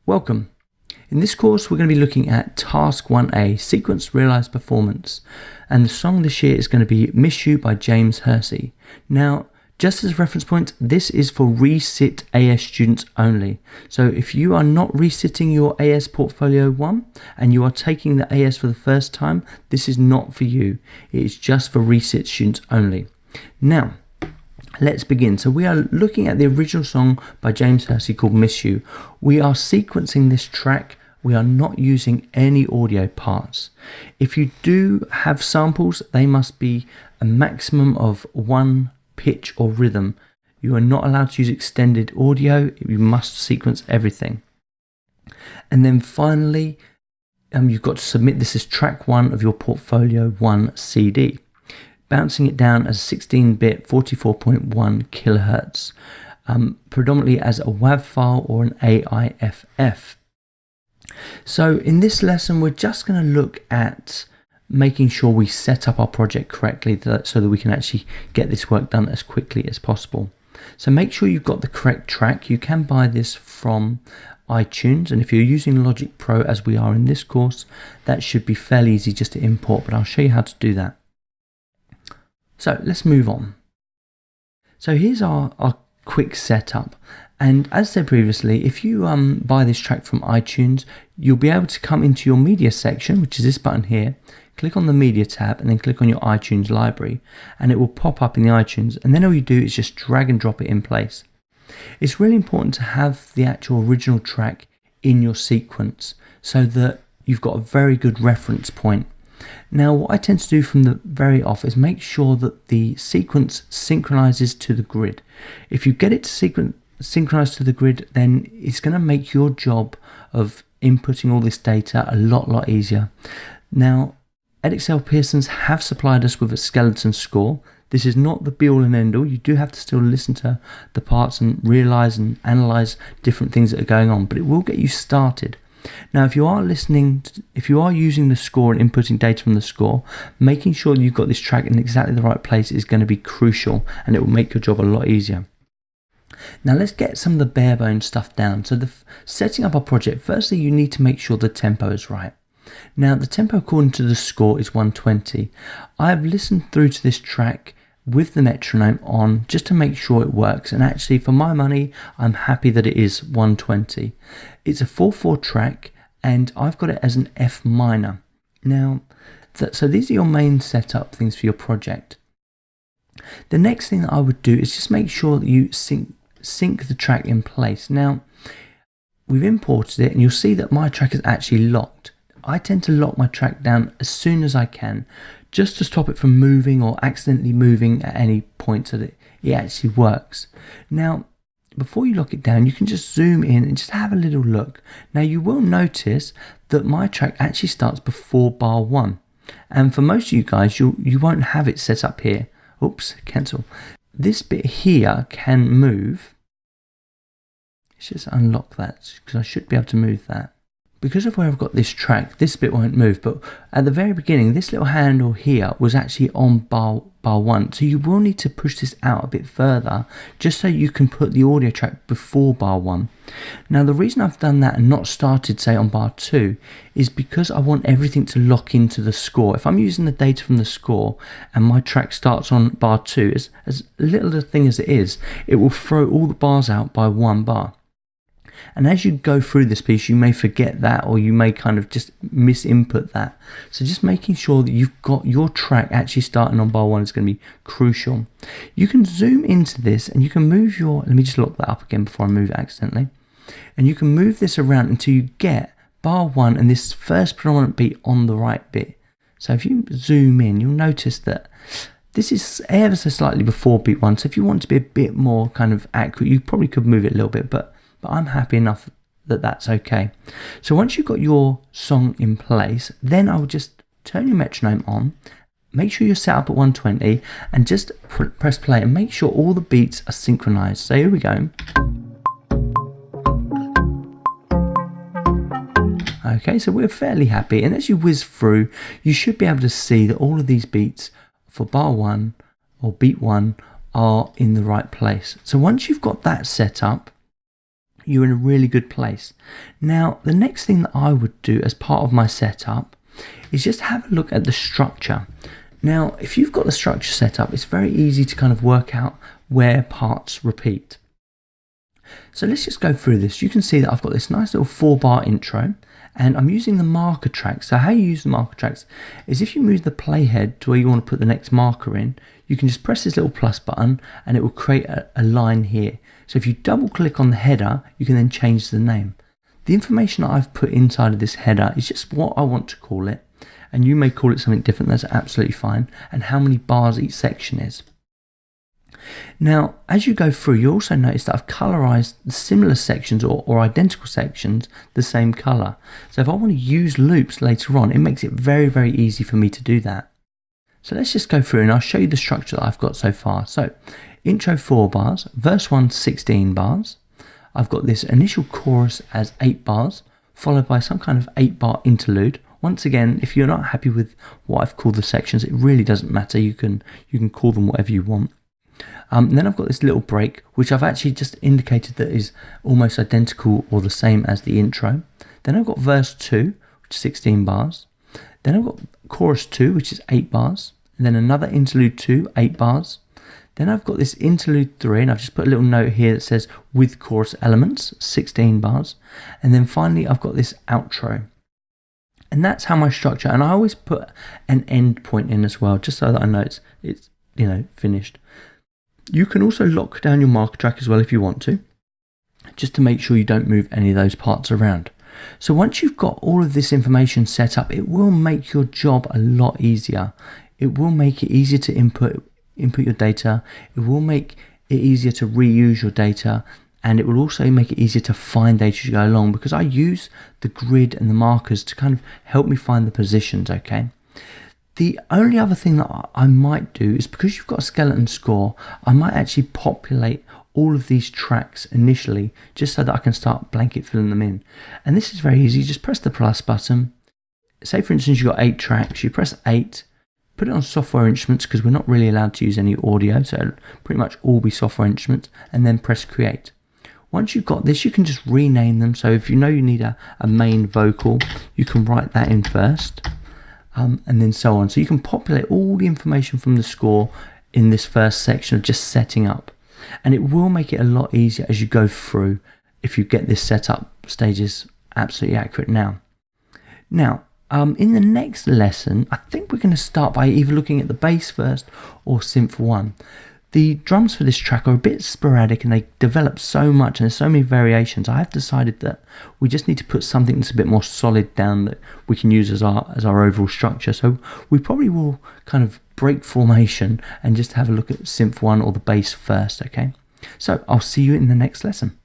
Welcome. In this course we're going to be looking at Task 1A, Sequence Realized Performance, and the song this year is going to be Miss You by James Hersey. Now, just as a reference point, this is for resit AS students only. So if you are not resitting your AS Portfolio 1 and you are taking the AS for the first time, this is not for you. It is just for resit students only. Now, let's begin. So we are looking at the original song by James Hersey called Miss You. We are sequencing this track. We are not using any audio parts. If you do have samples, they must be a maximum of one pitch or rhythm. You are not allowed to use extended audio. You must sequence everything. And then finally, you've got to submit this as track 1 of your Portfolio 1 CD. Bouncing it down as 16-bit 44.1 kilohertz, predominantly as a WAV file or an AIFF. So in this lesson, we're just going to look at making sure we set up our project correctly so that we can actually get this work done as quickly as possible. So make sure you've got the correct track. You can buy this from iTunes, and if you're using Logic Pro as we are in this course, that should be fairly easy just to import, but I'll show you how to do that. So let's move on. So here's our quick setup. And as said previously, if you buy this track from iTunes, you'll be able to come into your media section, which is this button here, click on the media tab and then click on your iTunes library, and it will pop up in the iTunes. And then all you do is just drag and drop it in place. It's really important to have the actual original track in your sequence so that you've got a very good reference point. Now, what I tend to do from the very off is make sure that the sequence synchronizes to the grid. If you get it to synchronize to the grid, then it's going to make your job of inputting all this data a lot easier. Now, Edexcel Pearsons have supplied us with a skeleton score. This is not the be-all and end-all. You do have to still listen to the parts and realize and analyze different things that are going on, but it will get you started. Now, if you are using the score and inputting data from the score, making sure you've got this track in exactly the right place is going to be crucial, and it will make your job a lot easier. Now let's get some of the bare bones stuff down. So setting up our project, firstly you need to make sure the tempo is right. Now the tempo according to the score is 120. I've listened through to this track with the metronome on just to make sure it works, and actually for my money I'm happy that it is 120. It's a 4/4 track and I've got it as an F minor. Now so these are your main setup things for your project. The next thing that I would do is just make sure that you sync the track in place. Now we've imported it and you'll see that my track is actually locked. I tend to lock my track down as soon as I can, just to stop it from moving or accidentally moving at any point so that it actually works. Now, before you lock it down, you can just zoom in and just have a little look. Now, you will notice that my track actually starts before bar 1. And for most of you guys, you won't have it set up here. Oops, cancel. This bit here can move. Let's just unlock that because I should be able to move that. Because of where I've got this track, this bit won't move, but at the very beginning, this little handle here was actually on bar 1. So you will need to push this out a bit further, just so you can put the audio track before bar 1. Now, the reason I've done that and not started, say, on bar 2, is because I want everything to lock into the score. If I'm using the data from the score and my track starts on bar 2, as little a thing as it is, it will throw all the bars out by 1 bar. And as you go through this piece, you may forget that, or you may kind of just misinput that. So just making sure that you've got your track actually starting on bar 1 is going to be crucial. You can zoom into this and you can move let me just lock that up again before I move it accidentally. And you can move this around until you get bar 1 and this first predominant beat on the right bit. So if you zoom in, you'll notice that this is ever so slightly before beat 1. So if you want to be a bit more kind of accurate, you probably could move it a little bit, but I'm happy enough that that's okay. So once you've got your song in place, then I would just turn your metronome on, make sure you're set up at 120, and just press play and make sure all the beats are synchronized. So here we go. Okay, so we're fairly happy, and as you whiz through, you should be able to see that all of these beats for bar 1 or beat 1 are in the right place. So once you've got that set up, you're in a really good place. Now, the next thing that I would do as part of my setup is just have a look at the structure. Now, if you've got the structure set up, it's very easy to kind of work out where parts repeat. So let's just go through this. You can see that I've got this nice little 4-bar intro, and I'm using the marker tracks. So how you use the marker tracks is if you move the playhead to where you want to put the next marker in, you can just press this little plus button and it will create a line here. So if you double click on the header, you can then change the name. The information that I've put inside of this header is just what I want to call it, and you may call it something different. That's absolutely fine, and how many bars each section is. Now, as you go through, you also notice that I've colorized the similar sections or identical sections the same color. So if I want to use loops later on, it makes it very, very easy for me to do that. So let's just go through and I'll show you the structure that I've got so far. So intro 4 bars, verse 1 16 bars. I've got this initial chorus as 8 bars, followed by some kind of 8-bar interlude. Once again, if you're not happy with what I've called the sections, it really doesn't matter. You can call them whatever you want. Then I've got this little break, which I've actually just indicated that is almost identical or the same as the intro. Then I've got verse 2, which is 16 bars. Then I've got chorus 2, which is 8 bars. And then another interlude 2, 8 bars. Then I've got this interlude 3, and I've just put a little note here that says with chorus elements, 16 bars. And then finally I've got this outro. And that's how my structure, and I always put an end point in as well, just so that I know it's finished. You can also lock down your marker track as well if you want to, just to make sure you don't move any of those parts around. So once you've got all of this information set up, it will make your job a lot easier. It will make it easier to input your data. It will make it easier to reuse your data, and it will also make it easier to find data as you go along, because I use the grid and the markers to kind of help me find the positions, okay? The only other thing that I might do is, because you've got a skeleton score, I might actually populate all of these tracks initially, just so that I can start blanket filling them in. And this is very easy. You just press the plus button. Say for instance you've got 8 tracks, you press 8, put it on software instruments, because we're not really allowed to use any audio, so it'll pretty much all be software instruments, and then press create. Once you've got this, you can just rename them. So if you know you need a main vocal, you can write that in first. And then so on. So you can populate all the information from the score in this first section of just setting up. And it will make it a lot easier as you go through if you get this setup stages absolutely accurate now. Now, in the next lesson, I think we're going to start by either looking at the bass first or synth 1. The drums for this track are a bit sporadic and they develop so much and there's so many variations. I have decided that we just need to put something that's a bit more solid down that we can use as our overall structure. So we probably will kind of break formation and just have a look at synth 1 or the bass first, okay? So I'll see you in the next lesson.